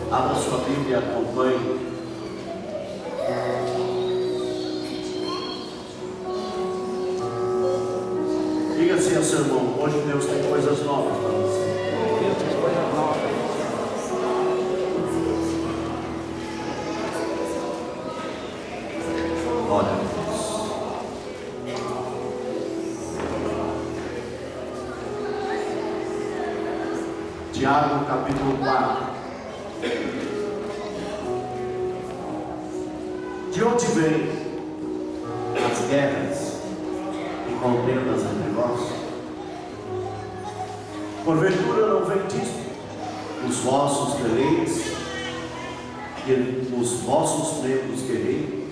Abra sua Bíblia e acompanhe. Diga assim ao seu irmão: hoje Deus tem coisas novas para você. Deus tem coisas novas. Glória a Deus. Tiago capítulo 4. De onde vêm as guerras e contendas entre vós? Porventura não vem disso os vossos deleites e os vossos membros guerreiros?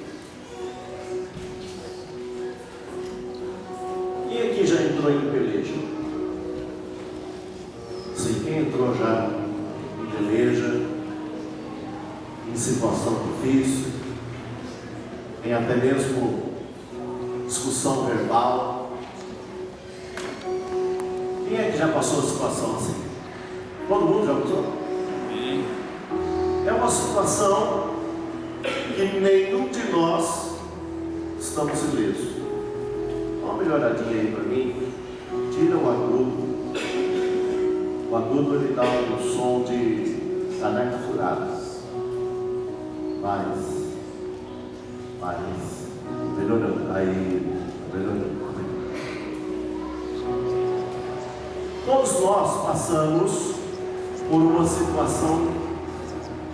Quem aqui já entrou em peleja? Sim, quem entrou já em peleja, em situação difícil, em até mesmo discussão verbal? Quem é que já passou a situação assim? Todo mundo já passou? É uma situação que nenhum de nós estamos ilesos. Dá uma melhoradinha aí para mim. Tira o agudo. O agudo ele dá um som de caneca furada. Mais. Melhorando. Aí, melhorando. Todos nós passamos por uma situação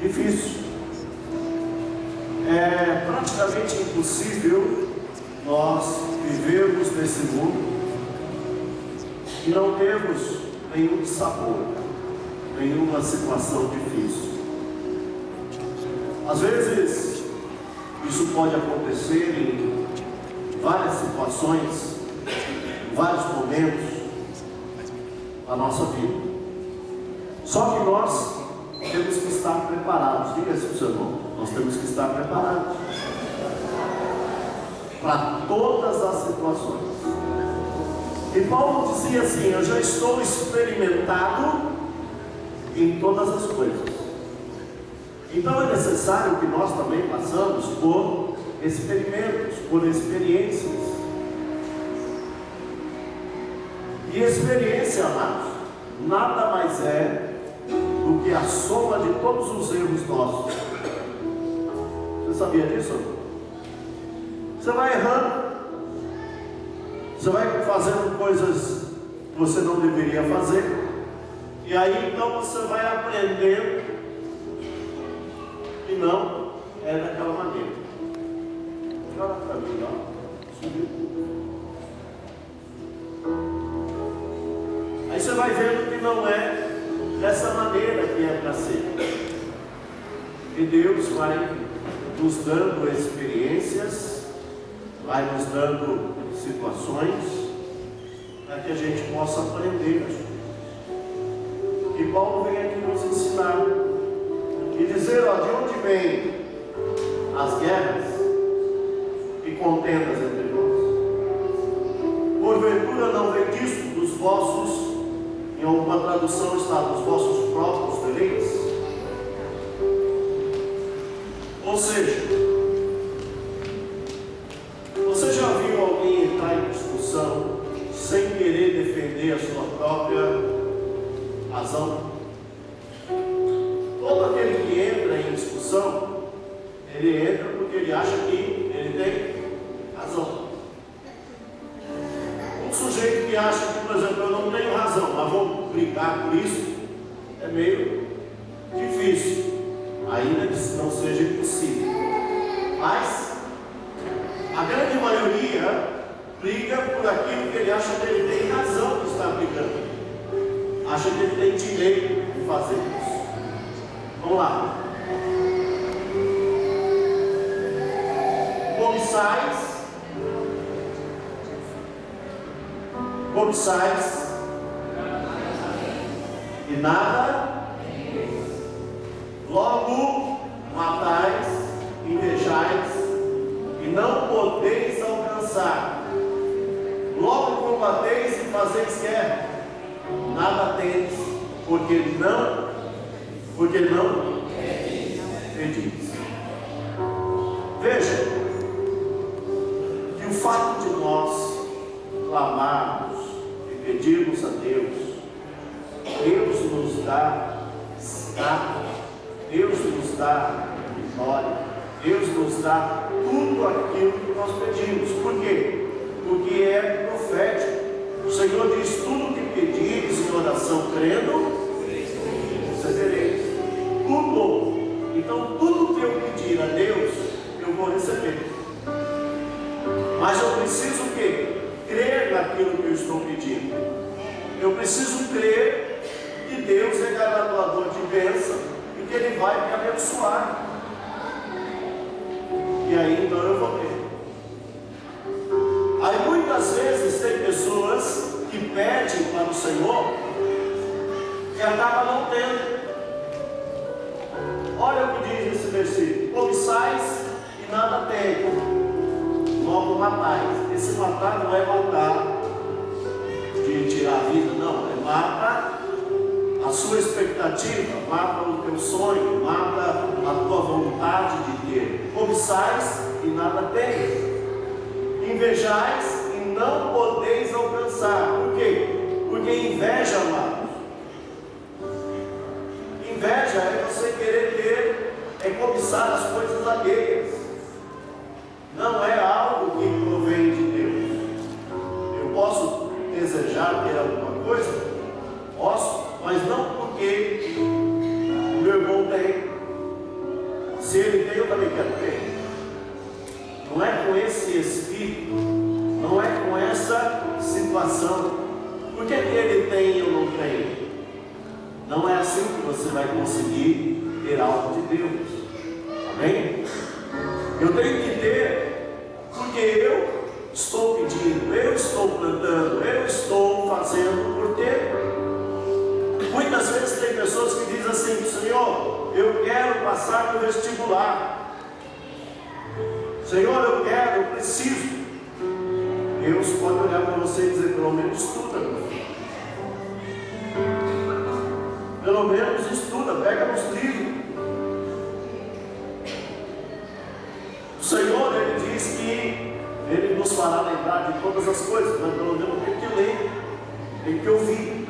difícil. É praticamente impossível nós vivermos nesse mundo e não termos nenhum sabor, nenhuma situação difícil. Às vezes, isso pode acontecer em várias situações, em vários momentos da nossa vida. Só que nós temos que estar preparados. Diga assim para o seu irmão: nós temos que estar preparados para todas as situações. E Paulo dizia assim: eu já estou experimentado em todas as coisas. Então é necessário que nós também passamos por experimentos, por experiências. E experiência, amados, nada mais é do que a soma de todos os erros nossos. Você sabia disso? Você vai errando, você vai fazendo coisas que você não deveria fazer, e aí então você vai aprendendo que não é daquela maneira. Olha para mim, ó. Subiu tudo. Aí você vai vendo que não é dessa maneira que é para ser. E Deus vai nos dando experiências, vai nos dando situações, para que a gente possa aprender. E Paulo vem aqui nos ensinar e dizer, ó, de onde vêm as guerras e contendas entre nós? Porventura não vem disso dos vossos, em alguma tradução está, dos vossos próprios deleites? Ou seja, você já viu alguém entrar em discussão sem querer defender a sua própria razão? Todo aquele que entra em discussão, ele entra porque ele acha que ele tem razão. Um sujeito que acha que, por exemplo, eu não tenho razão, mas vou brigar por isso, é meio difícil, ainda que isso não seja impossível. Mas a grande maioria briga por aquilo que ele acha que ele tem razão de estar brigando, acha que ele tem direito de fazer isso. Vamos lá. Cobiçais e nada, logo matais, invejais e não podeis alcançar. Logo combateis e fazeis guerra, nada tendes, porque não pedis. Veja que o fato de nós clamarmos e pedirmos a Deus, Deus nos dá escape, Deus nos dá vitória, Deus nos dá tudo aquilo que nós pedimos. Por quê? Porque é profético. O Senhor diz: tudo que pedires em oração crendo, recebereis. Tudo. Então tudo que eu pedir a Deus, eu vou receber. Mas eu preciso o quê? Crer naquilo que eu estou pedindo. Eu preciso crer que Deus é galardoador de bênção e que Ele vai me abençoar. E aí então eu vou ter. Aí muitas vezes tem pessoas que pedem para o Senhor e acabam não tendo. Olha o que diz esse versículo: cobiçais e nada tem, logo matais. Esse matar não é matar de tirar a vida, não, é mata a sua expectativa, mata o teu sonho, mata a tua vontade de ter. Cobiçais e nada tem, invejais e não podeis alcançar. Por quê? Porque inveja, amados, inveja é você querer ter, é cobiçar as coisas alheias. Não é algo que provém de Deus. Eu posso desejar ter alguma coisa? Posso, mas não porque o meu irmão tem. Se ele tem, eu também quero ter. Não é com esse espírito, não é com essa situação. Por que ele tem e eu não tenho? Não é assim que você vai conseguir ter algo de Deus. Amém? Eu tenho que ter, porque eu estou pedindo, eu estou plantando, eu estou fazendo por ter. Muitas vezes tem pessoas que dizem assim: Senhor, eu quero passar no vestibular. Senhor, eu quero, eu preciso. Deus pode olhar para você e dizer: pelo menos estuda, meu filho. Pelo menos estuda, pega nos livros. O Senhor, Ele diz que Ele nos fará lembrar de todas as coisas, mas pelo menos tem que ler, tem que ouvir.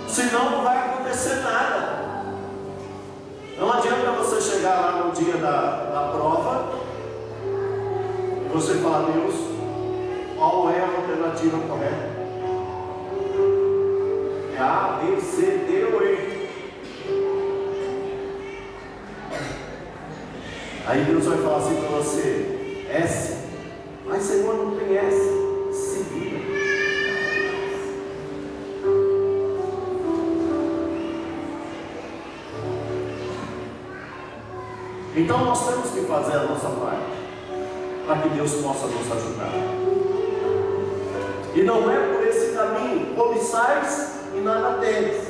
Senão não vai acontecer nada. Não adianta você chegar lá no dia da prova e você falar: Deus, qual é a alternativa correta? É A, B, C, D ou E? Aí Deus vai falar assim para você: S. Mas Senhor, não tem S. Se vira. Então nós temos que fazer a nossa parte para que Deus possa nos ajudar. E não é por esse caminho: cobiçais e nada tendes,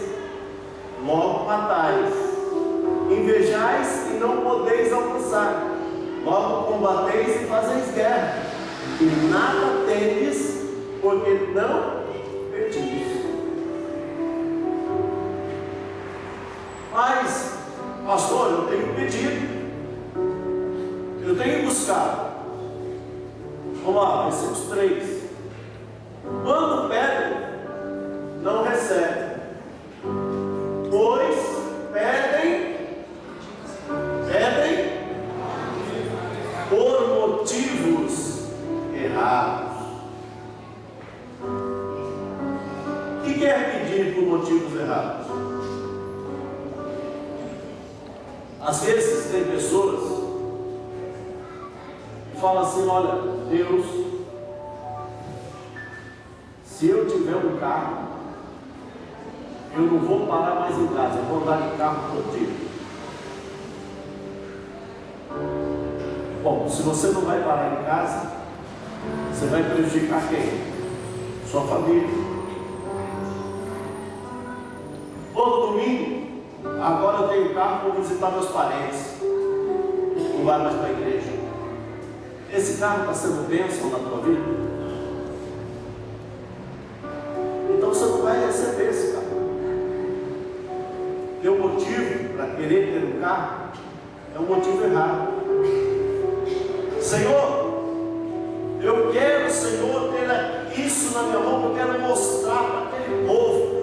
logo matais, invejais e não podeis alcançar, logo combateis e fazeis guerra, e nada tendes, porque não pedis. Mas, pastor, eu tenho pedido, eu tenho buscado. Vamos lá, versículos 3. Quando pedem, não recebem, pois pedem por motivos errados. O que quer pedir por motivos errados? Às vezes tem pessoas que falam assim: olha, Deus, se eu tiver um carro, eu não vou parar mais em casa, eu vou andar de carro contigo. Bom, se você não vai parar em casa, você vai prejudicar quem? Sua família. Todo domingo, agora eu tenho carro para visitar meus parentes, não vai mais para a igreja. Esse carro está sendo bênção na tua vida? Então você não vai receber esse carro. teu motivo para querer ter um carro é um motivo errado. Senhor, eu quero, Senhor, ter isso na minha mão, eu quero mostrar para aquele povo.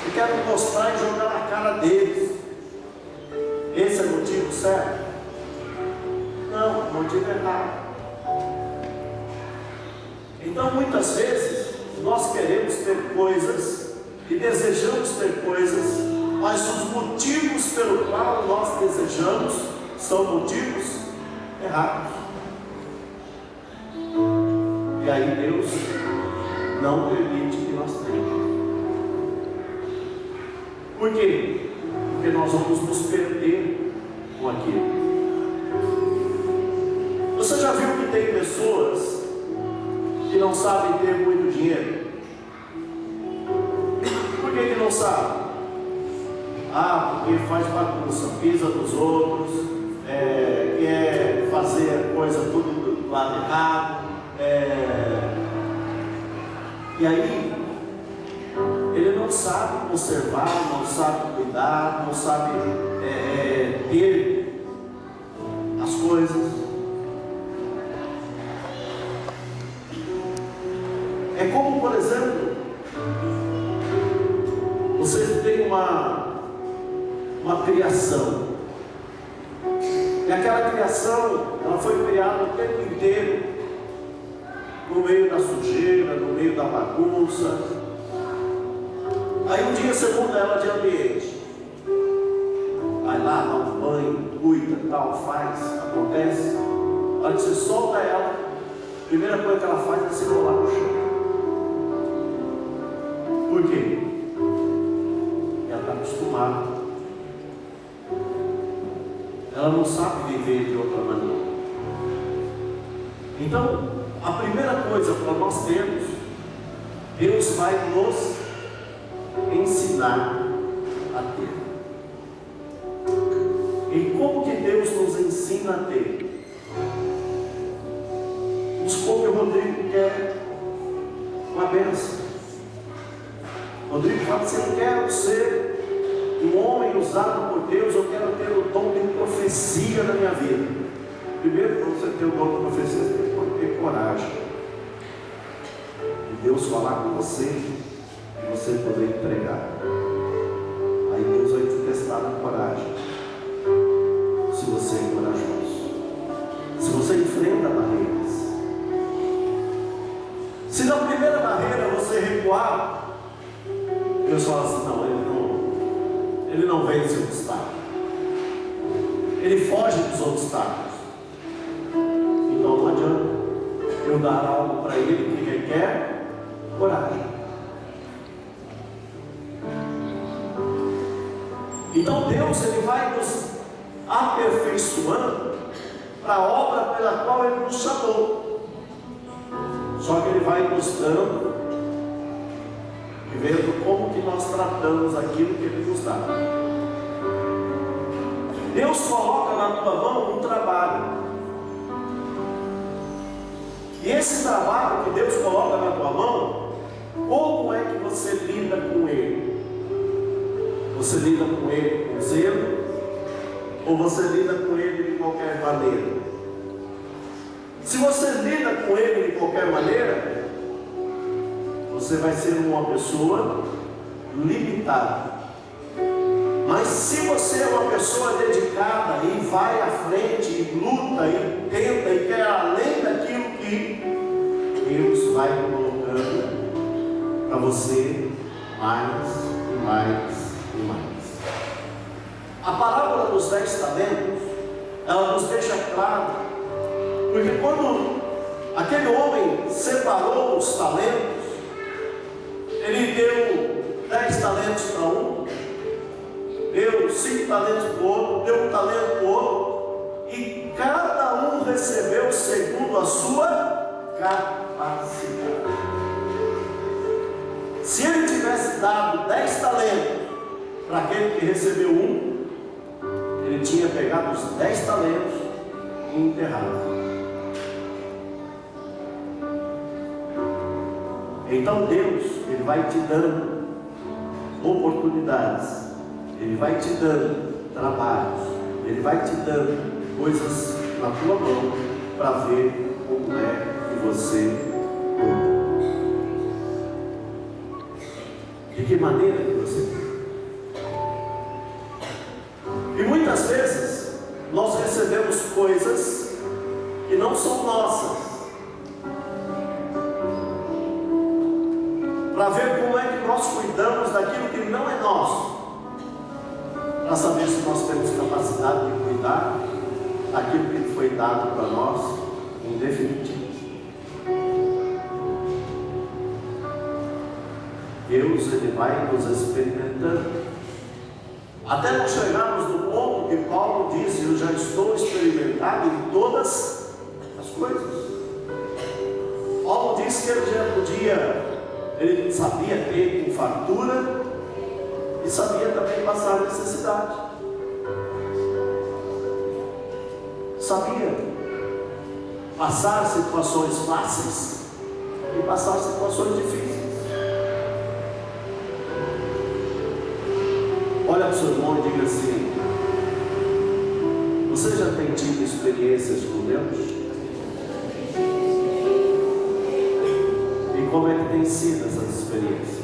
Eu quero mostrar e jogar na cara deles. Esse é o motivo certo? Não, é o motivo errado. Então muitas vezes nós queremos ter coisas e desejamos ter coisas, mas os motivos pelo qual nós desejamos são motivos errados. E aí Deus não permite que nós tenhamos. Por quê? Porque nós vamos nos perder com aquilo. Você já viu que tem pessoas que não sabem ter muito dinheiro? Por que não sabem? Porque faz bagunça, pisa nos outros, quer fazer coisa tudo do lado errado, e aí ele não sabe conservar, não sabe cuidar, não sabe ter as coisas. É como, por exemplo, você tem uma criação, e aquela criação, ela foi criada o tempo inteiro, no meio da sujeira, no meio da bagunça. Aí um dia você muda ela de ambiente, vai lá, dá um banho, cuida, tal, faz, acontece. A hora que você solta ela, a primeira coisa que ela faz é se rolar no chão. Por quê? Ela está acostumada. Ela não sabe viver de outra maneira. Então, a primeira coisa para nós termos, Deus vai nos ensinar a ter. E como que Deus nos ensina a ter? Vamos supor que o Rodrigo quer uma bênção. Rodrigo fala assim: eu quero ser um homem usado por Deus, eu quero ter o dom de profecia na minha vida. Primeiro, para você ter o dom de profecia, você tem que ter coragem de Deus falar com você e você poder entregar. Aí Deus vai te testar na coragem, se você é corajoso, se você enfrenta barreiras. Se na primeira barreira você recuar, Deus fala assim: não, ele não vence o obstáculo, ele foge dos obstáculos. Então não adianta eu dar algo para ele que requer coragem. Então Deus, ele vai nos aperfeiçoando para a obra pela qual ele nos chamou. Só que ele vai nos dando e vendo como que nós tratamos aquilo que ele nos dá. Deus coloca na tua mão um trabalho. E esse trabalho que Deus coloca na tua mão, como é que você lida com ele? Você lida com ele com zelo? Ou você lida com ele de qualquer maneira? Se você lida com ele de qualquer maneira, você vai ser uma pessoa limitada. Mas se você é uma pessoa dedicada e vai à frente, e luta, e tenta, e quer além daquilo que Deus vai colocando para você, mais e mais e mais. A parábola dos 10 talentos, ela nos deixa claro, porque quando aquele homem separou os talentos, ele deu 10 talentos para um, deu 5 talentos para o outro, deu 1 talento para o outro, e cada um recebeu segundo a sua capacidade. Se ele tivesse dado 10 talentos para aquele que recebeu 1, ele tinha pegado os 10 talentos e enterrado. Então Deus, ele vai te dando oportunidades, Ele vai te dando trabalhos, Ele vai te dando coisas na tua mão para ver como é que você anda. De que maneira que você anda? E muitas vezes nós recebemos coisas que não são nossas, para ver como é que nós cuidamos daquilo que não é nosso, para saber se nós temos capacidade de cuidar daquilo que foi dado para nós em definitivo. Deus, Ele vai nos experimentando até nós chegarmos no ponto que Paulo diz: eu já estou experimentado em todas as coisas. Paulo diz que ele já podia, ele sabia ter com fartura e sabia também passar necessidade. Sabia passar situações fáceis e passar situações difíceis. Olha para o seu irmão e diga assim: você já tem tido experiências com Deus? E como é que tem sido essas experiências?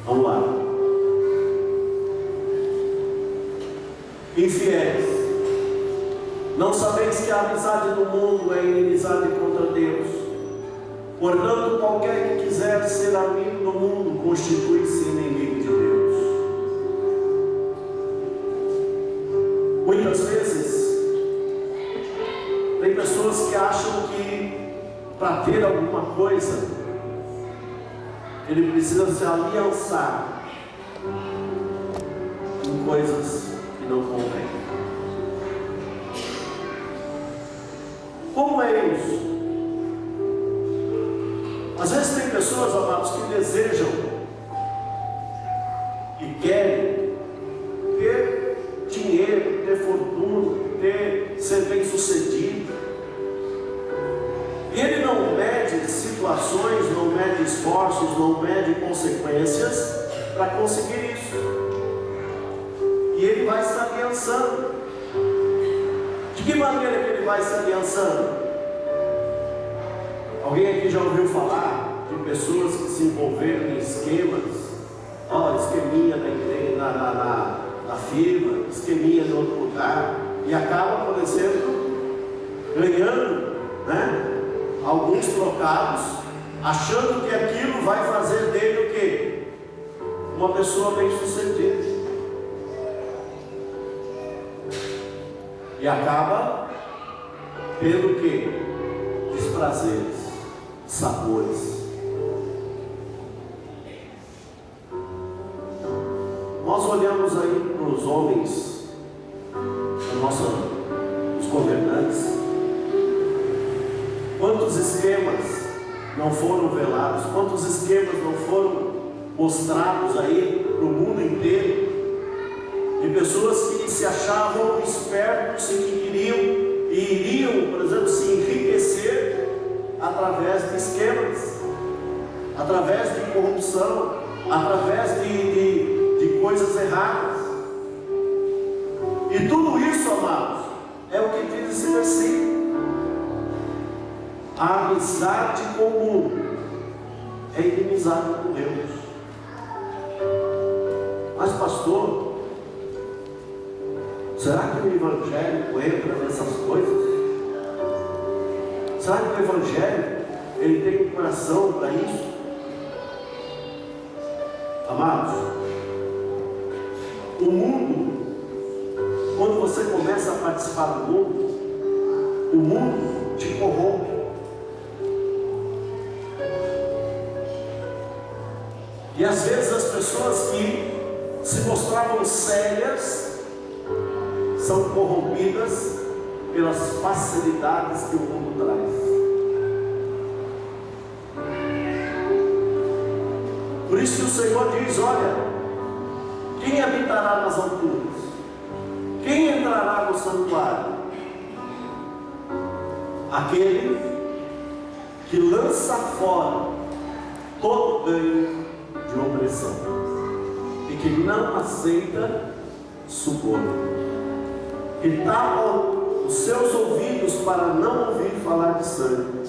Vamos lá. Infiéis, não sabeis que a amizade do mundo é inimizade contra Deus? Portanto, qualquer que quiser ser amigo do mundo constitui-se inimigo de Deus. Muitas vezes tem pessoas que acham que para ter alguma coisa ele precisa se aliançar com coisas que não convêm. Como é isso? Às vezes tem pessoas, amados, que desejam e querem ter dinheiro, ter fortuna, ser bem sucedido. E ele não mede situações, não mede esforços, não mede consequências para conseguir isso. E ele vai se aliançando. De que maneira que ele vai se aliançando? Alguém aqui já ouviu falar de pessoas que se envolveram em esquemas? Esqueminha da igreja, na firma, esqueminha em outro lugar, e acaba, por exemplo, ganhando, alguns trocados, achando que aquilo vai fazer dele o quê? Uma pessoa bem sucedida. E acaba tendo o quê? Desprazeres, sabores. Nós olhamos aí para os homens, os governantes. Quantos esquemas não foram velados? Quantos esquemas não foram mostrados aí para o mundo inteiro? De pessoas que se achavam espertos e que queriam e iriam, por exemplo, se enriquecer através de esquemas, através de corrupção, através de coisas erradas. E tudo isso, amados, é o que diz esse versículo. A amizade com o mundo é inimizade com Deus. Mas, pastor, será que o evangélico entra nessas coisas? Será que o evangelho ele tem um coração para isso? Amados, o mundo, quando você começa a participar do mundo, o mundo te corrompe. E às vezes as pessoas que se mostravam sérias são corrompidas pelas facilidades que o mundo traz. Por isso que o Senhor diz: olha, quem habitará nas alturas? Quem entrará no santuário? Aquele que lança fora todo ganho de opressão e que não aceita suborno, que tapa os seus ouvidos para não ouvir falar de sangue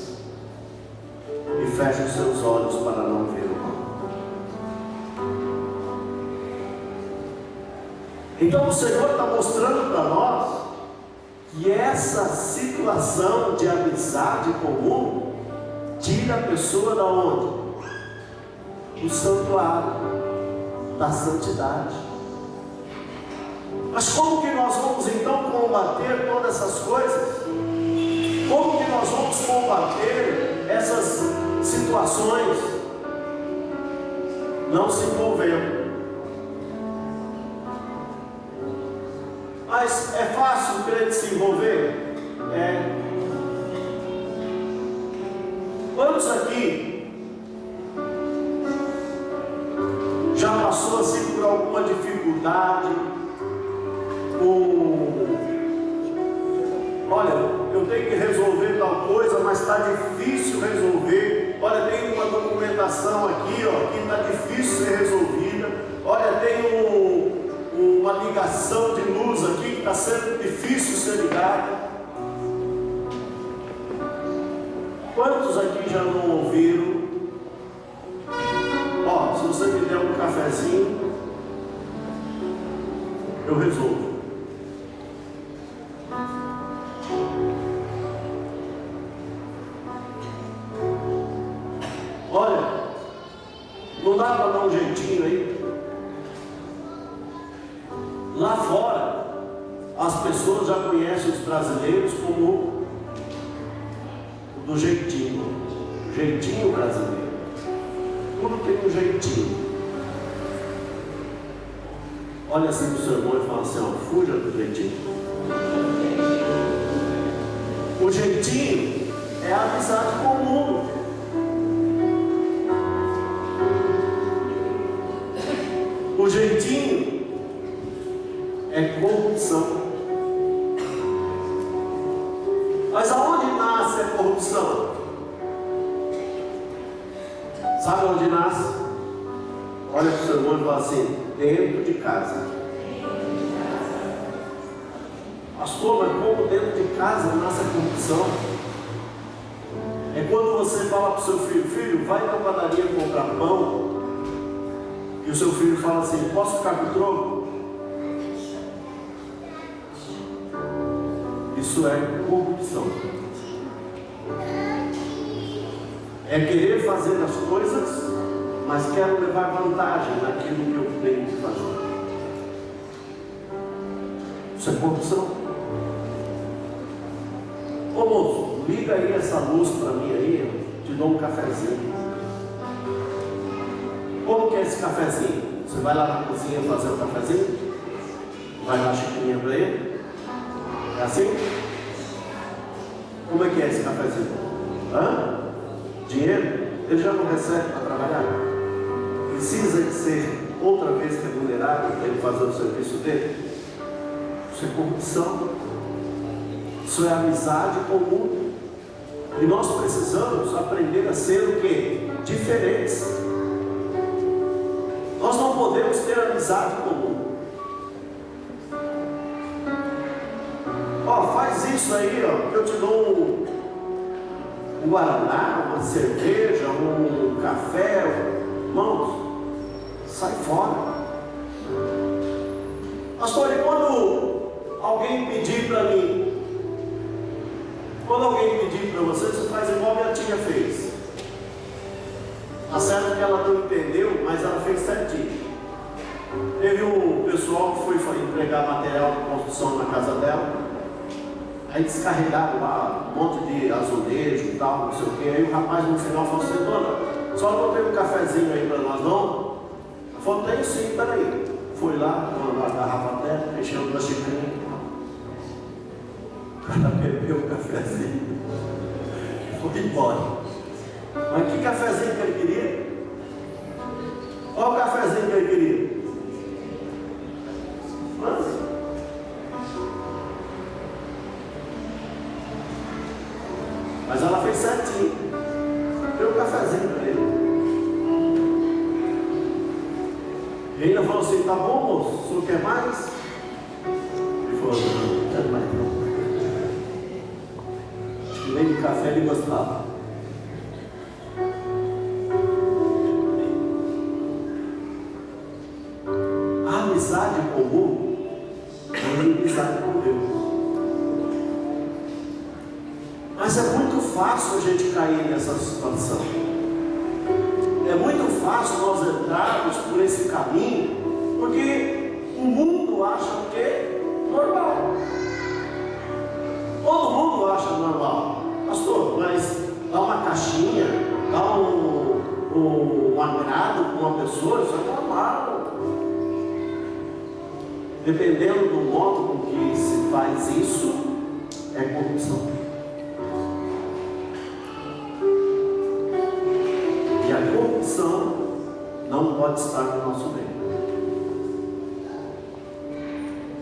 e fecha os seus olhos para não ver o mal. Então o Senhor está mostrando para nós que essa situação de amizade comum tira a pessoa da onde? Do santuário, da santidade. Mas como que nós vamos então combater todas essas coisas? Como que nós vamos combater essas situações? Não se envolvendo. Mas é fácil o crente se envolver? É. Quantos aqui já passou assim por alguma dificuldade? Olha, eu tenho que resolver tal coisa, mas está difícil resolver. Olha, tem uma documentação aqui, ó, que está difícil ser resolvida. Olha, tem uma ligação de luz aqui que está sendo difícil ser ligada. Quantos aqui já não ouviram? Ó, se você me der um cafezinho, eu resolvo. Olha, não dá para dar um jeitinho aí? Lá fora, as pessoas já conhecem os brasileiros como do jeitinho, jeitinho brasileiro. Tudo tem um jeitinho. Olha assim para o seu irmão e fala assim, ó, fuja do jeitinho. O jeitinho é a amizade comum. O jeitinho é corrupção. Mas aonde nasce a corrupção? Sabe onde nasce? Olha para o seu irmão e fala assim, dentro de casa. Pastor, mas como dentro de casa nasce a corrupção? É quando você fala para o seu filho, filho, vai na padaria comprar pão, e o seu filho fala assim, posso ficar com o troco? Isso é corrupção. É querer fazer as coisas, mas quero levar vantagem naquilo que eu tenho que fazer. Isso é corrupção. Ô moço, liga aí essa luz para mim aí, eu te dou um cafezinho. Como que é esse cafezinho? Você vai lá na cozinha fazer o cafezinho? Vai dar a xicrinha para ele? É assim? Como é que é esse cafezinho? Hã? Dinheiro? Ele já não recebe para trabalhar? Precisa de ser outra vez remunerado para ele fazer o serviço dele? Isso é corrupção. Isso é amizade comum. E nós precisamos aprender a ser o quê? Diferentes. Nós não podemos ter amizade comum. Ó, faz isso aí, ó, que eu te dou um guaraná, uma cerveja, um café. Irmãos, sai fora. Pastor, e quando alguém pedir para mim, quando alguém pedir para você, você faz igual minha tia fez. Tá certo que ela não entendeu, mas ela fez certinho. Teve um pessoal que foi entregar material de construção na casa dela. Aí descarregaram lá um monte de azulejo e tal, não sei o que. Aí o rapaz no final falou assim, dona, só não tem um cafezinho aí para nós não? Ela falou, tem sim, peraí. Foi lá, com a garrafa até, encheu uma xicrinha. O cara bebeu o cafezinho e foi embora. Mas que cafezinho que ele queria? Qual o cafezinho que ele queria? Mas ela fez certinho. Deu um cafezinho para ele. E ainda falou assim: tá bom, moço, o senhor quer mais? Ele falou: não quero mais não. Acho que nem de café ele gostava. A amizade comum é amizade com Deus. Mas é muito fácil a gente cair nessa situação. É muito fácil nós entrarmos por esse caminho, porque o mundo acha o quê? Normal. Todo mundo acha normal. Pastor, mas dá uma caixinha, dá um agrado para uma pessoa, isso é normal. Dependendo do modo com que se faz isso, é corrupção. E a corrupção não pode estar no nosso meio.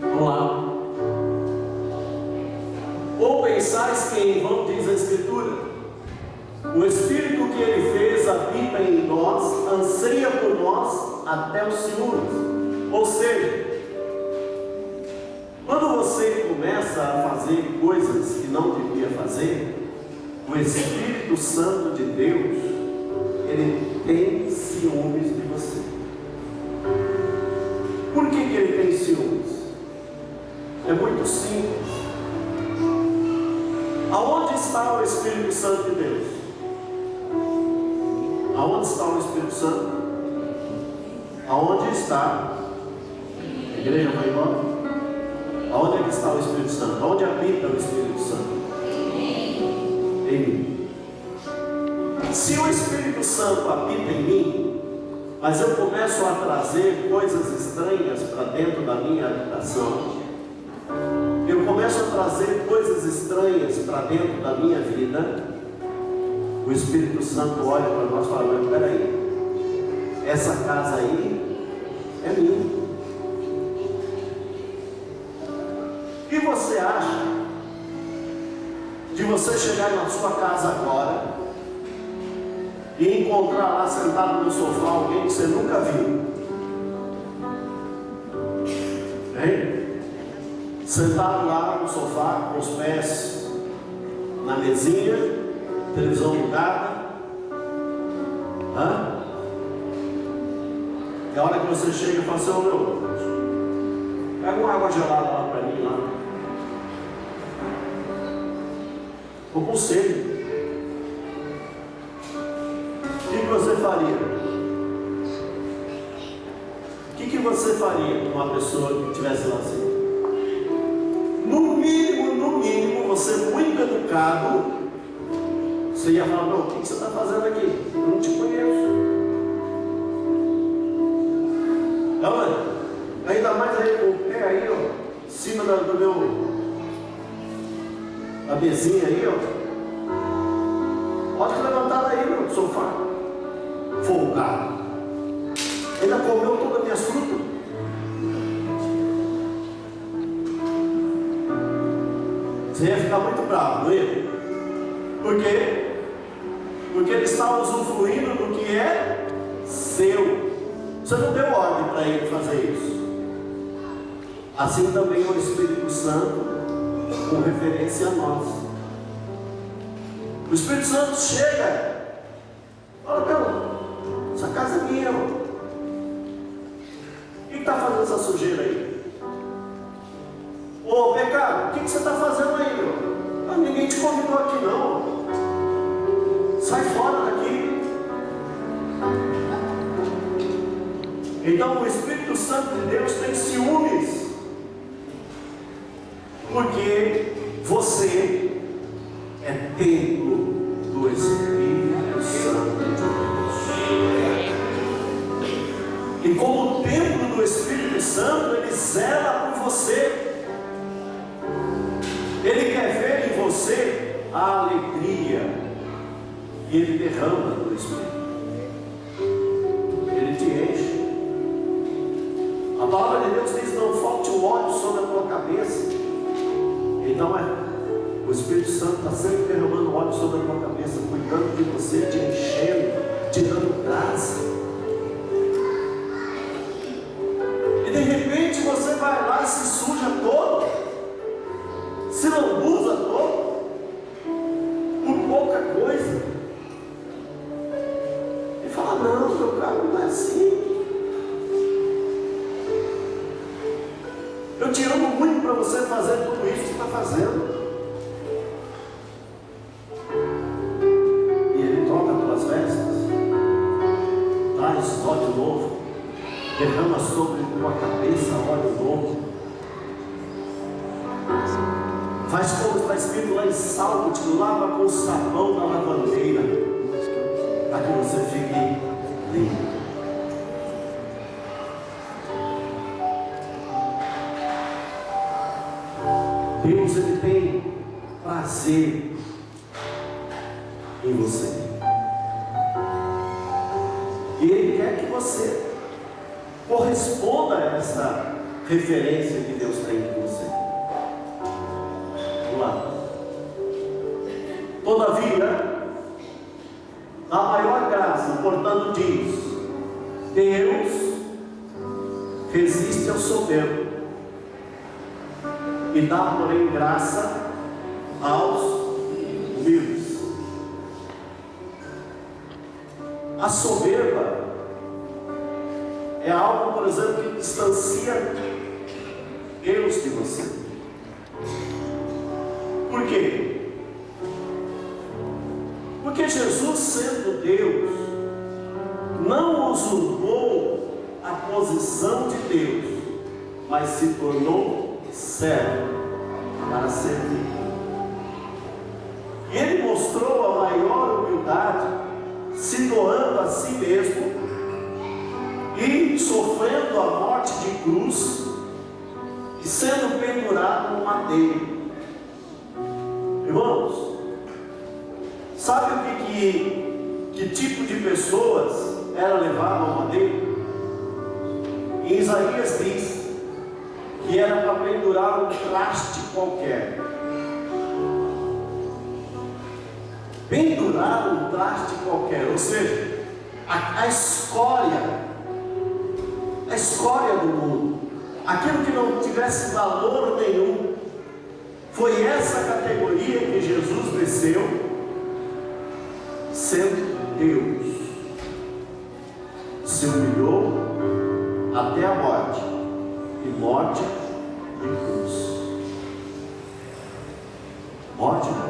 Vamos lá. Ou pensais que em vão, diz a Escritura, o Espírito que Ele fez habita em nós, anseia por nós até os ciúmes. Ou seja, quando você começa a fazer coisas que não devia fazer, o Espírito Santo de Deus, ele tem ciúmes de você. Por que ele tem ciúmes? É muito simples. Aonde está o Espírito Santo de Deus? Aonde está o Espírito Santo? Aonde está? A igreja vai embora? Aonde é que está o Espírito Santo? Aonde habita o Espírito Santo? Em mim. Se o Espírito Santo habita em mim, mas eu começo a trazer coisas estranhas para dentro da minha habitação, eu começo a trazer coisas estranhas para dentro da minha vida, o Espírito Santo olha para nós e fala: mas peraí, essa casa aí é minha. O que você acha de você chegar na sua casa agora e encontrar lá sentado no sofá alguém que você nunca viu? Hein? Sentado lá no sofá, com os pés na mesinha, televisão ligada. É a hora que você chega e fala assim: ô meu, pega uma água gelada lá para mim, lá. Estou com sede. O que você faria? O que você faria com uma pessoa que estivesse lá assim? No mínimo, você muito educado, você ia falar: não, o que você está fazendo aqui? Eu não te conheço. Não, ainda mais aí com o pé aí, ó, em cima do meu, a mesinha aí, ó. Pode levantar aí, meu sofá. Folgado. Ainda comeu todas as minhas frutas. Você ia ficar muito bravo, não ia? Por quê? Porque ele está usufruindo do que é seu. Você não deu ordem para ele fazer isso. Assim também é o Espírito Santo com referência a nós. O Espírito Santo chega, fala: meu, essa casa é minha. Quem está fazendo essa sujeira aí? Ô pecado, o que você está fazendo aí, meu? Ah, ninguém te convidou aqui não. Sai fora daqui. Então o Espírito Santo de Deus tem ciúmes, porque você é templo do Espírito Santo de Deus. E como templo do Espírito Santo, ele zela por você. Ele quer ver em você a alegria que ele derrama do Espírito. Ele te enche. A palavra de Deus diz: não falte o óleo sobre a tua cabeça. Então o Espírito Santo está sempre derramando óleo sobre a tua cabeça, cuidando de você, te enchendo, te dando graça. vai lá e se suja todo, se lambuza todo, por pouca coisa, e fala: não, meu carro não é assim. Eu te amo muito para você fazer tudo isso que você está fazendo. E Ele troca as tuas vestes, traz óleo novo, derrama sobre tua cabeça óleo novo, faz como está escrito lá em Salmo, te lava com o sabão da lavandeira, para que você fique limpo. Deus, Ele tem prazer em você, e Ele quer que você corresponda a essa referência que Deus tem em você. Vamos lá. Todavia, a maior graça, portanto, diz: Deus resiste ao soberbo e dá, porém, graça aos humildes. A soberba é algo, por exemplo, que distancia Deus de você. Por quê? Porque Jesus, sendo Deus, não usurpou a posição de Deus, mas se tornou servo para servir. E Ele mostrou a maior humildade, se doando a si mesmo e sofrendo a morte de cruz e sendo pendurado no madeiro. Irmãos, sabe o que tipo de pessoas era levado ao madeiro? Em Isaías diz que era para pendurar um traste qualquer. Pendurar um traste qualquer, ou seja, a escória do mundo, aquilo que não tivesse valor nenhum. Foi essa categoria que Jesus desceu, sendo Deus, se humilhou até a morte, e morte de cruz. Morte de cruz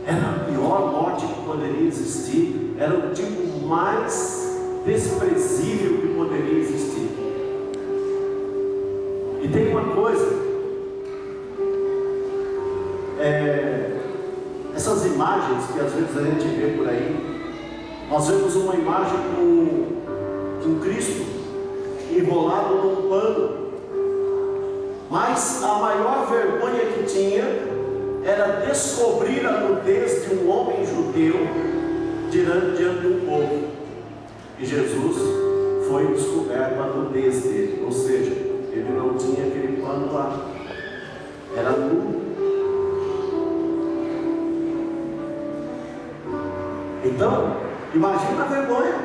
era a pior morte que poderia existir, era o tipo mais desprezível que poderia existir. E tem uma coisa, essas imagens que às vezes a gente vê por aí, nós vemos uma imagem com Cristo enrolado num pano, mas a maior vergonha que tinha era descobrir a nudez de um homem judeu diante de um povo. E Jesus foi descoberto a nudez dele, ou seja, ele não tinha aquele pano lá, era nu. Então, imagina a vergonha,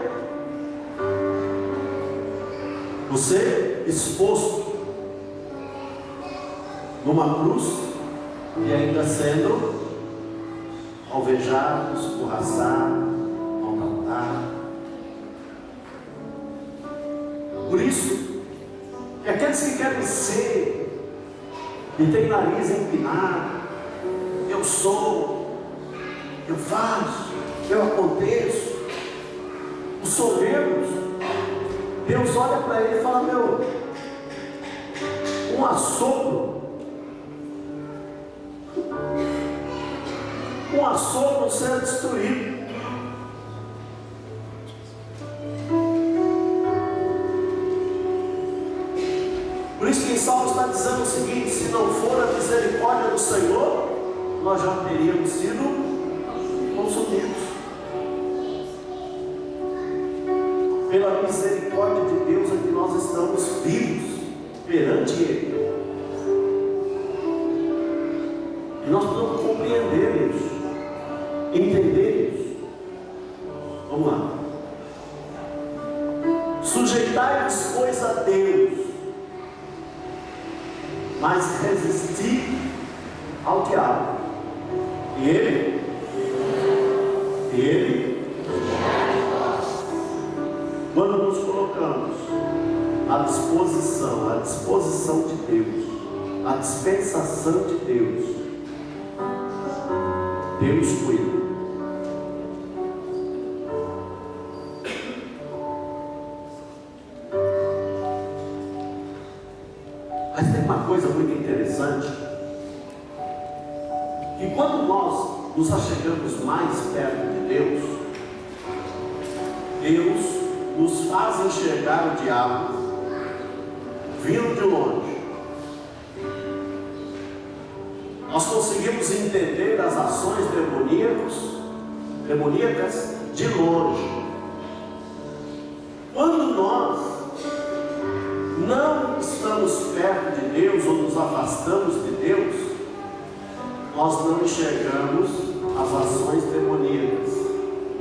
você exposto numa cruz e ainda sendo alvejado, escorraçado, maltratado. Por isso, que aqueles que querem ser e tem nariz empinado, eu sou, eu faço, eu aconteço, os soberbos, Deus olha para ele e fala: meu, um assopro você é destruído. Por isso que em Salmo está dizendo o seguinte: se não for a misericórdia do Senhor, nós já teríamos sido consumidos. Pela misericórdia de Deus é que nós estamos vivos perante Ele. E nós precisamos compreender isso, entender isso. Vamos lá. Sujeitai-vos, pois, a Deus, mas resisti ao diabo, e ele quando nos colocamos à disposição de Deus, à dispensação de Deus, Deus cuida. Mas tem uma coisa muito interessante, que quando nós nos achegamos mais perto de Deus, Deus nos faz enxergar o diabo vindo de longe. Nós conseguimos entender as ações demoníacas de longe. Quando nós não estamos perto de Deus ou nos afastamos de Deus, nós não enxergamos as ações demoníacas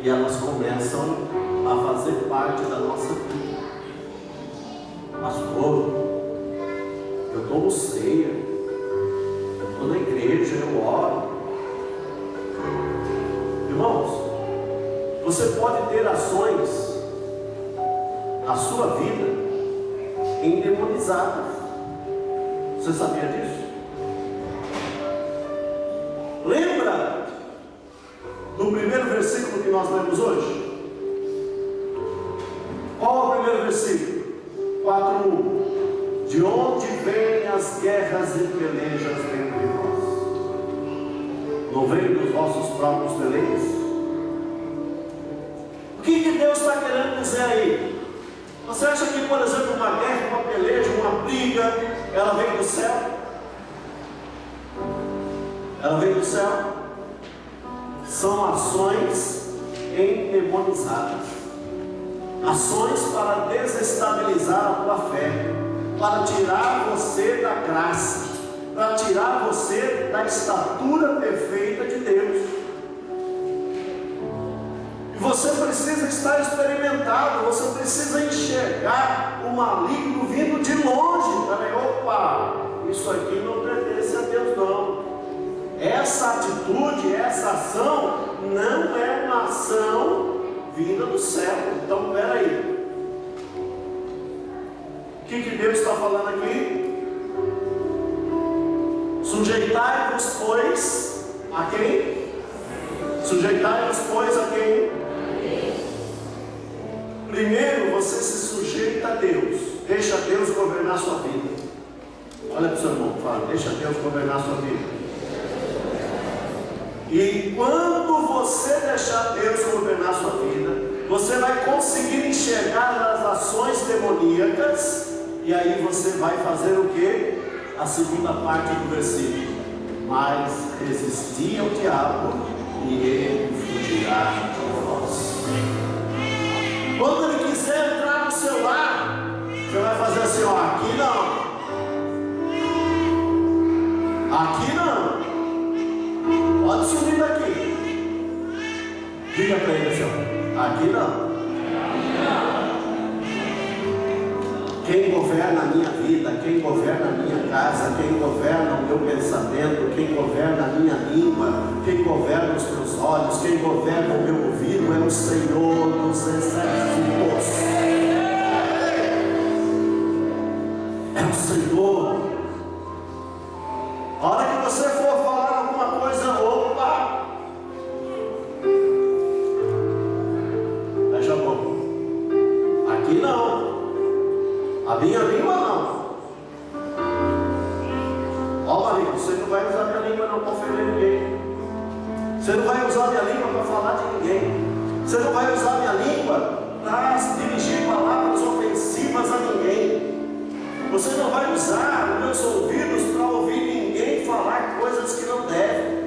e elas começam a fazer parte da nossa vida. Pastor, eu tomo ceia, eu estou na igreja, eu oro. Irmãos, você pode ter ações na sua vida endemonizadas. Você sabia disso? Lembra do primeiro versículo que nós lemos hoje? Qual é o primeiro versículo? 4:1. De onde vêm as guerras e pelejas entre nós? Não vem dos vossos próprios peleias? O que Deus está querendo dizer aí? Você acha que, por exemplo, uma guerra, uma peleja, uma briga, ela vem do céu? Ela vem do céu? São ações endemonizadas, ações para desestabilizar a tua fé, para tirar você da graça, para tirar você da estatura perfeita de Deus. E você precisa estar experimentado, você precisa enxergar o maligno vindo de longe. Peraí, opa, isso aqui não pertence a Deus não. Essa atitude, essa ação não é uma ação vinda do céu. Então, peraí, o que Deus está falando aqui? Sujeitai-vos, pois, a quem? Sujeitai-vos, pois, a quem? Primeiro você se sujeita a Deus, deixa Deus governar a sua vida. Olha para o seu irmão, fala, deixa Deus governar a sua vida. E quando você deixar Deus governar a sua vida, você vai conseguir enxergar as ações demoníacas, e aí você vai fazer o que? A segunda parte do versículo. Mas resisti ao diabo e ele fugirá de vós. Quando ele quiser entrar no seu lar, você vai fazer assim, ó, aqui não. Aqui não. Pode sumir daqui. Diga para ele assim, ó, aqui não. Quem governa a minha vida, quem governa a minha casa, quem governa o meu pensamento, quem governa a minha língua, quem governa os meus olhos, quem governa o meu ouvido é o Senhor dos exércitos. É o Senhor. A hora que você for falar alguma coisa, opa, fecha a boca. Aqui não. A minha língua não. Ó marido, você não vai usar minha língua não para ofender ninguém. Você não vai usar minha língua para falar de ninguém. Você não vai usar minha língua para dirigir palavras ofensivas a ninguém. Você não vai usar os meus ouvidos para ouvir ninguém falar coisas que não devem.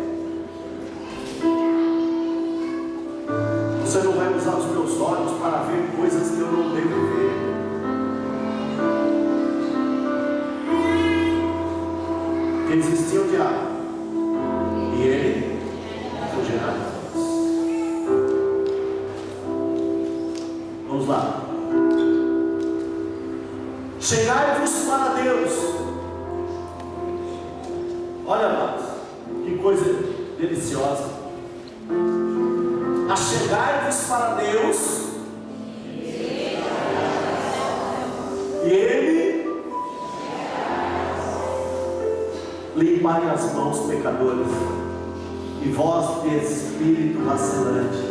Você não vai usar os meus olhos para ver coisas que eu não devo ver. Resistiu ao diabo e ele fugirá de nós. Vamos lá. Chegai-vos para Deus. Olha, amados, que coisa deliciosa. Achegai-vos para Deus, e Ele limpai as mãos, pecadores, e vós de espírito vacilante,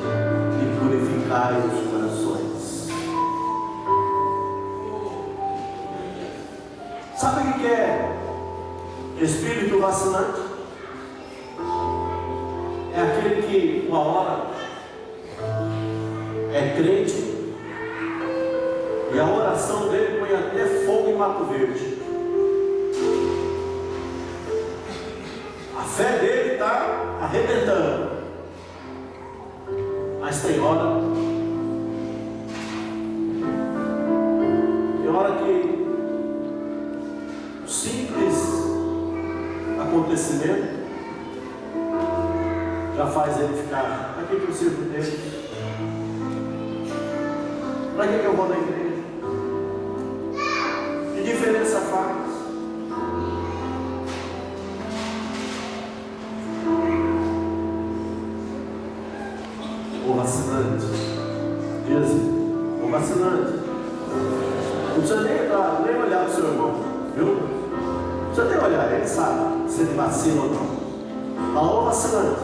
e purificai os corações. Sabe o que é espírito vacilante? É aquele que uma hora é crente e a oração dele põe até fogo em Mato Verde. A fé dele está arrebentando, mas tem hora que o simples acontecimento já faz ele ficar: para que eu sirvo Deus? Para que eu vou na igreja? Que diferença faz? O vacilante, diz assim: o vacilante, não precisa nem olhar para o seu irmão, viu? Não precisa nem olhar, ele sabe se ele vacila ou não. Fala: o vacilante,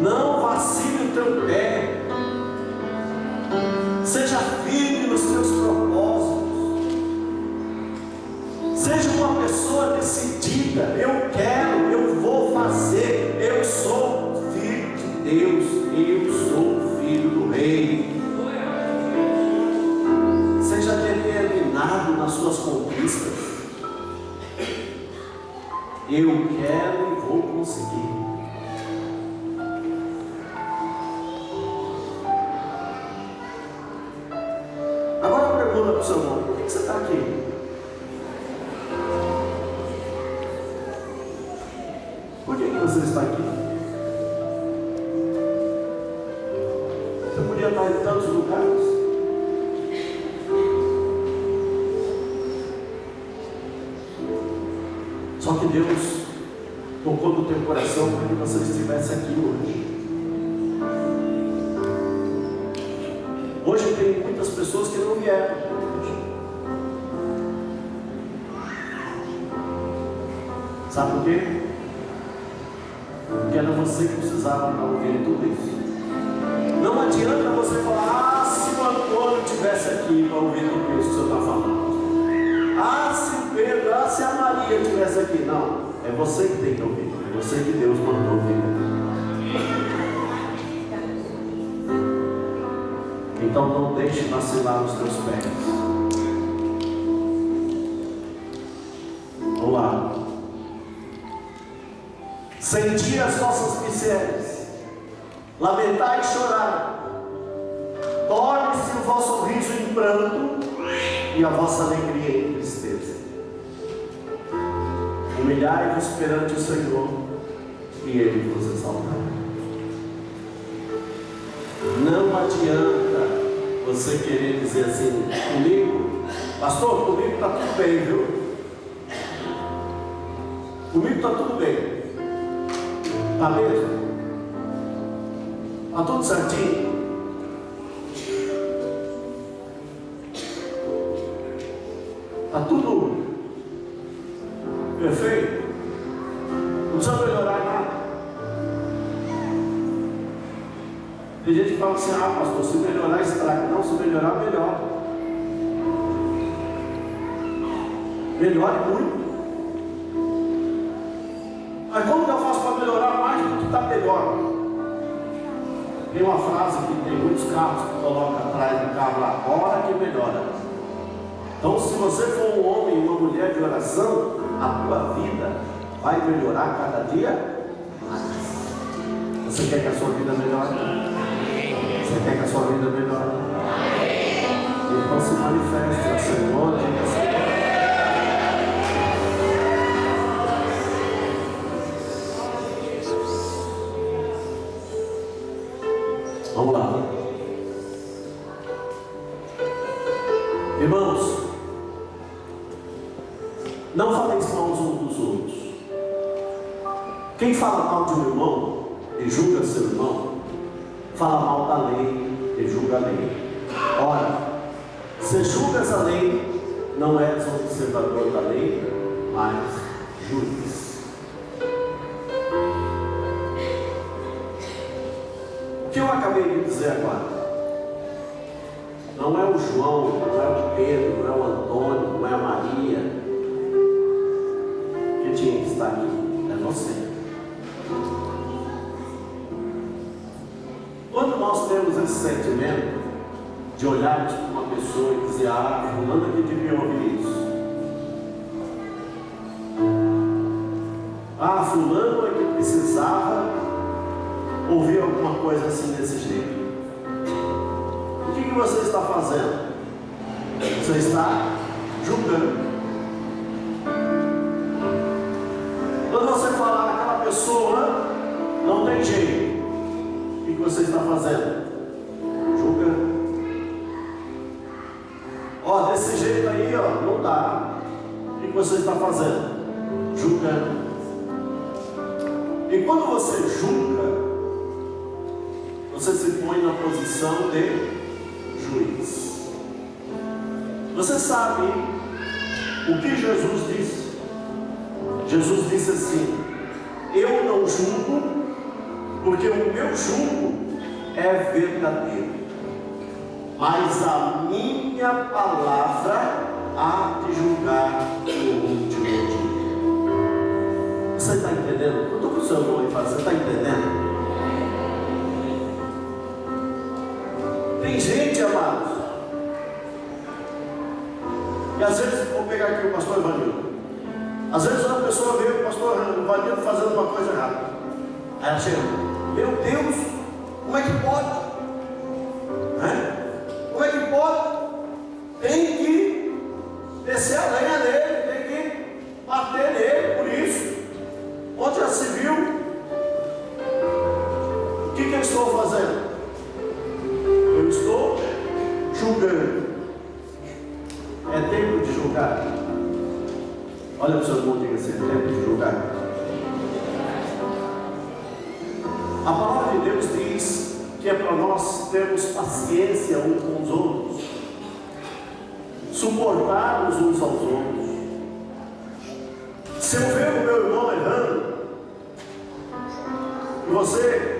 não vacile o teu pé, seja firme nos teus propósitos, seja uma pessoa decidida: eu quero, eu vou fazer, eu sou filho de Deus, eu sou filho do Rei. Seja determinado nas suas conquistas: eu quero e vou conseguir. Para o seu irmão: por que você está aqui? Por que você está aqui? Você podia estar em tantos lugares. Só que Deus tocou no teu coração para que você estivesse aqui hoje. Hoje tem muitas pessoas que não vieram. Sabe por quê? Porque era você que precisava para ouvir tudo isso. Não adianta você falar: ah, se o Antônio estivesse aqui para ouvir tudo isso que o senhor está falando. Ah, se o Pedro, se a Maria estivesse aqui. Não, é você que tem que ouvir. É você que Deus mandou ouvir. Então não deixe vacilar os teus pés. Vamos lá. Senti as vossas misérias, lamentai e chorai, torne-se o vosso riso em pranto e a vossa alegria em tristeza. Humilhai-vos perante o Senhor e Ele vos exaltará. Não adianta você querer dizer assim: comigo, pastor, comigo está tudo bem, viu? Comigo está tudo bem. Está mesmo? Está tudo certinho? Está tudo perfeito? Não precisa melhorar nada. Tem gente que fala assim: ah, pastor, se melhorar estraga. Não, se melhorar, melhora. Melhore muito. Mas como que eu faço para melhorar mais do que está melhor? Tem uma frase que tem muitos carros que colocam atrás do carro lá: hora que melhora. Então, se você for um homem e uma mulher de oração, a tua vida vai melhorar cada dia mais. Você quer que a sua vida melhore? Você quer que a sua vida melhore? Então se manifeste ao Senhor, diga: Senhor, vamos lá. Irmãos, não faleis mal uns dos outros. Quem fala mal de um irmão e julga seu irmão, fala mal da lei e julga a lei. Ora, se julgas a lei, não és observador da lei, mas juiz. O que eu acabei de dizer agora não é o João, não é o Pedro, não é o Antônio, não é a Maria que tinha que estar aqui, é você. Quando nós temos esse sentimento de olharmos para uma pessoa e dizer: ah, fulano que devia ouvir isso, ah, fulano é que precisava ouvir alguma coisa assim desse jeito, o que você está fazendo? Você está julgando. Quando você falar aquela pessoa não tem jeito, o que você está fazendo? Julgando. Ó, desse jeito aí, ó, não dá. O que você está fazendo? Julgando. E quando você julga, você se põe na posição de juiz. Você sabe o que Jesus disse? Jesus disse assim: eu não julgo, porque o meu julgo é verdadeiro, mas a minha palavra há de julgar no último dia. Você está entendendo? Eu estou com o seu irmão aí, você está entendendo? Tem gente, amados, e às vezes, vou pegar aqui o pastor Ivanildo. Às vezes uma pessoa vê o pastor Ivanildo fazendo uma coisa errada. Aí ela chega: meu Deus, como é que pode? Como é que pode? Tem que descer a lenha dele, tem que bater nele por isso. Onde já se viu? O que eu estou fazendo? Eu estou julgando. É tempo de julgar. Olha para o seu irmão e diga assim: é tempo de julgar. A palavra de Deus diz que é para nós termos paciência uns com os outros, suportarmos uns aos outros. Se eu ver o meu irmão errando e você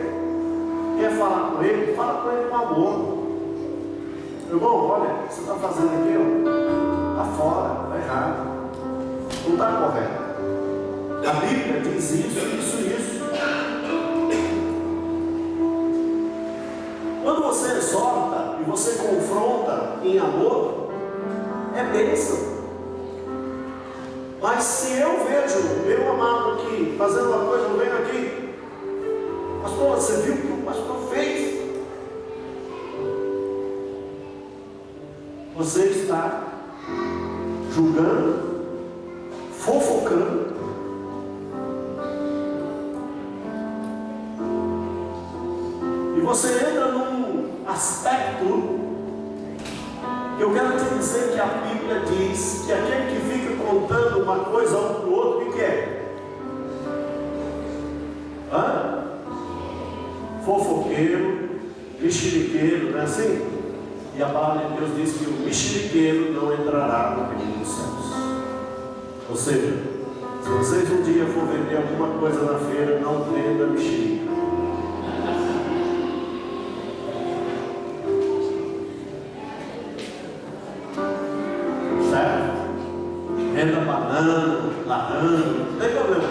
quer falar com ele, fala com ele com amor. Irmão, olha, o que você está fazendo aqui, ó, está fora, está errado, não está correto. A Bíblia diz isso. Quando você exorta e você confronta em amor, é bênção. Mas se eu vejo o meu amado aqui fazendo uma coisa, eu venho aqui: pastor, você viu o que o pastor fez? Você está julgando, fofocando. E você entra num aspecto que eu quero te dizer que a Bíblia diz que aquele que fica contando uma coisa um para o outro, o que é? Fofoqueiro, mexeriqueiro, não é assim? E a palavra de Deus diz que o mexeriqueiro não entrará no reino dos céus. Ou seja, se vocês um dia for vender alguma coisa na feira, não venda mexerica. Certo? Venda banana, laranja, não tem problema.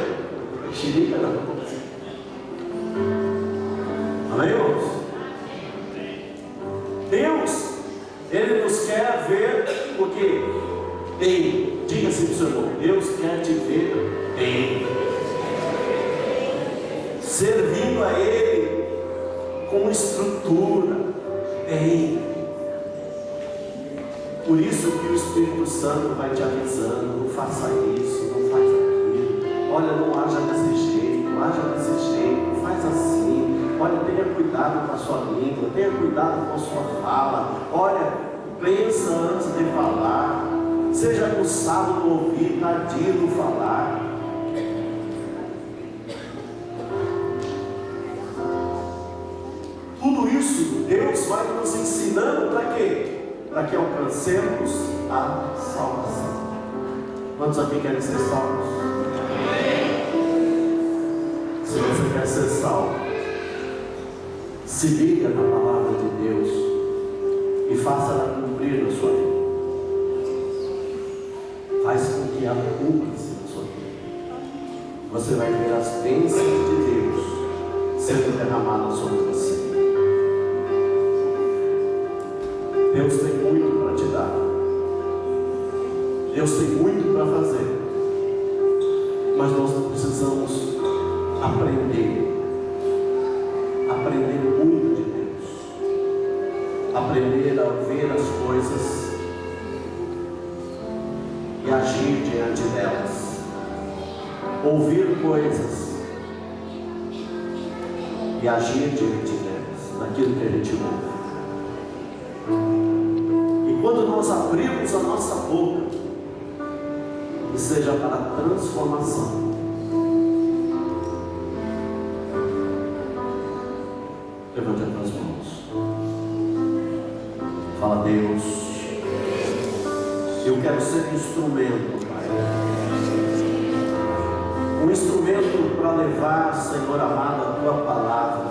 Mexerica não. Amém, irmãos? Deus, Ele nos quer ver o que? Bem. Diga assim para o seu irmão: Deus quer te ver bem, servindo a Ele com estrutura, bem. Por isso que o Espírito Santo vai te avisando: não faça isso, não faça aquilo, olha, não haja desse jeito, haja desse jeito, faz assim, olha, tenha cuidado com a sua língua, tenha cuidado com a sua fala, olha, pensa antes de falar, seja aguçado no ouvir, tardio no falar. Tudo isso Deus vai nos ensinando para quê? Para que alcancemos a salvação. Quantos aqui querem ser salvos? Se você quer ser salvo, se liga na palavra de Deus e faça ela cumprir na sua vida. Faz com que ela cumpra-se na sua vida. Você vai ver as bênçãos de Deus sendo derramadas sobre você. Deus tem muito para te dar. Deus tem muito para fazer. Mas nós precisamos aprender muito de Deus, aprender a ver as coisas e agir diante delas, ouvir coisas e agir diante delas, naquilo que a gente ouve. E quando nós abrimos a nossa boca, que seja para a transformação. Levante as tuas mãos. Fala: Deus, eu quero ser instrumento, Pai. Um instrumento para levar, Senhor amado, a Tua palavra.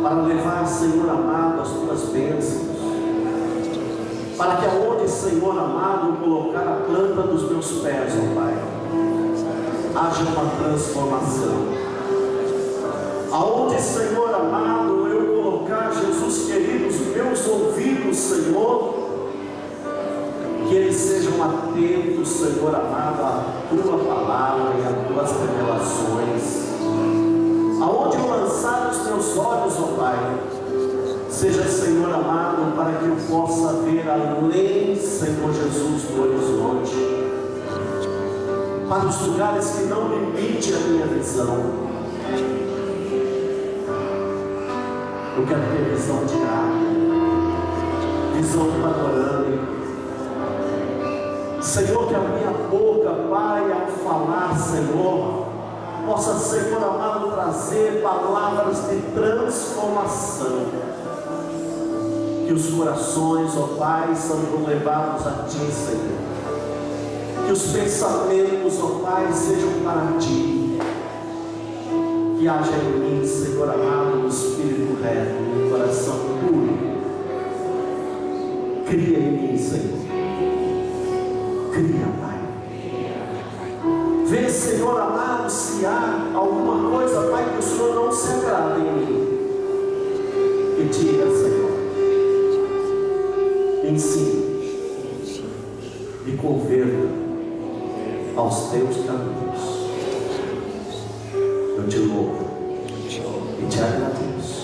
Para levar, Senhor amado, as Tuas bênçãos. Para que aonde, Senhor amado, eu colocar a planta dos meus pés, ó Pai, haja uma transformação. Aonde, Senhor amado, eu colocar, Jesus querido, os meus ouvidos, Senhor, que eles sejam atentos, Senhor amado, à Tua palavra e às Tuas revelações. Aonde eu lançar os meus olhos, ó Pai, seja, Senhor amado, para que eu possa ver além, Senhor Jesus, do horizonte, para os lugares que não limitem a minha visão. Eu quero ter visão diária, visão panorâmica. Senhor, que a minha boca, Pai, ao falar, Senhor, possa, Senhor amado, trazer palavras de transformação. Que os corações, ó Pai, sejam levados a Ti, Senhor. Que os pensamentos, ó Pai, sejam para Ti. Que haja em mim, Senhor amado, um espírito reto, um coração puro. Cria em mim, Senhor. Cria, Pai. Vê, Senhor amado, se há alguma coisa, Pai, que o Senhor não se agrada em mim. E diga, Senhor. Ensine e converta aos Teus caminhos. Eu te louvo e te agradeço.